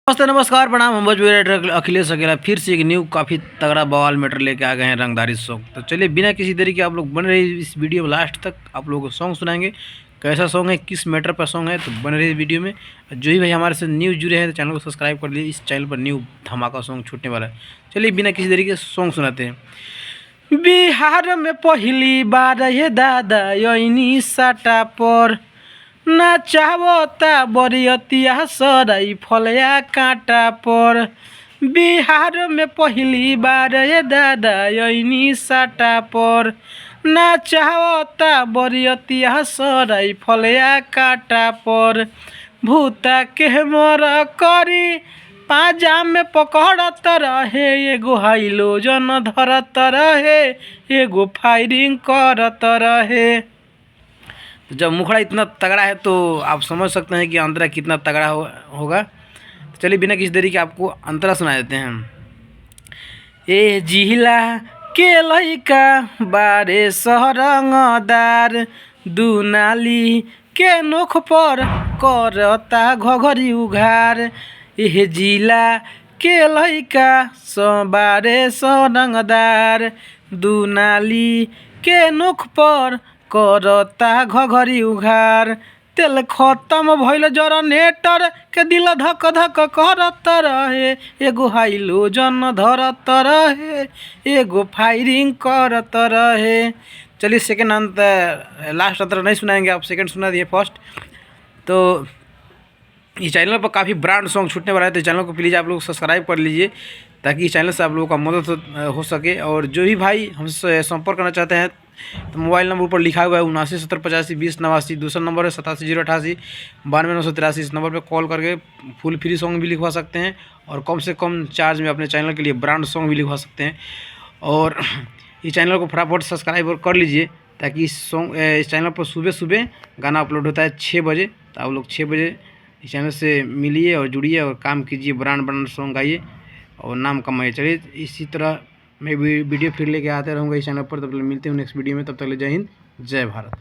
नमस्ते नमस्कार प्रणाम। हम भोजपुरी राइटर अखिलेश अकेला फिर से एक न्यू काफ़ी तगड़ा बवाल मैटर लेके आ गए हैं, रंगदारी सॉन्ग। तो चलिए बिना किसी देरी के आप लोग बन रहे इस वीडियो में लास्ट तक आप लोगों को सॉन्ग सुनाएंगे। कैसा सॉन्ग है, किस मैटर पर सॉन्ग है, तो बन रही वीडियो में। जो ही भाई हमारे से न्यू जुड़े हैं तो चैनल को सब्सक्राइब कर लीजिए। इस चैनल पर न्यू धमाका सॉन्ग छूटने वाला है। चलिए बिना किसी देरी के सॉन्ग सुनाते हैं। बिहार में पहली बार ये दादा यही साटा पर ना चाहता बरियतिया सराई फलया कांटा पर। बिहार में पहली बार ये दादा यही साटा पर ना चाहता बरियतिया सराई फलया कांटा पर। भूता के मर करी पाजा में पकड़त रहे, एगो हाइलोजन धरत रहे, एगो फायरिंग करत रहे। तो जब मुखड़ा इतना तगड़ा है तो आप समझ सकते हैं कि अंतरा कितना तगड़ा होगा। तो चलिए बिना किसी देरी के आपको अंतरा सुना देते हैं। ए जिला के लइका बारे सरंगदार, दुनाली के नोख पर करता घघरी उघार। ए जिला के लइका बारे सरंगदार, दुनाली के नोख पर करता घघरी उघार। तेल खत्म भइल जनरेटर के दिल धक धक करत रहे, एगो हाइलोजन धरत रहे, एगो फायरिंग करत रहे। चलिए सेकंड अंत लास्ट अंतर नहीं सुनाएंगे, आप सेकंड सुना दिए फर्स्ट। तो इस चैनल पर काफ़ी ब्रांड सॉन्ग छूटने वाला है, तो चैनल को प्लीज़ आप लोग सब्सक्राइब कर लीजिए ताकि इस चैनल से आप लोगों का मदद हो सके। और जो भी भाई हमसे संपर्क करना चाहते हैं तो मोबाइल नंबर पर लिखा हुआ है 7970852089, दूसरा नंबर है 8708892983। इस नंबर पर कॉल करके फुल फ्री सॉन्ग भी लिखवा सकते हैं और कम से कम चार्ज में अपने चैनल के लिए ब्रांड सॉन्ग भी लिखवा सकते हैं। और इस चैनल को फटाफट सब्सक्राइब कर लीजिए ताकि इस चैनल पर सुबह सुबह गाना अपलोड होता है 6 बजे। तो आप लोग 6 बजे इस चैनल से मिलिए और जुड़िए और काम कीजिए, ब्रांड सॉन्ग गाइए और नाम कमाइए। चलिए इसी तरह मैं वीडियो फिर लेके आते रहूँगा इस चैनल पर। तब तक मिलते हैं नेक्स्ट वीडियो में। तब तक जय हिंद जय भारत।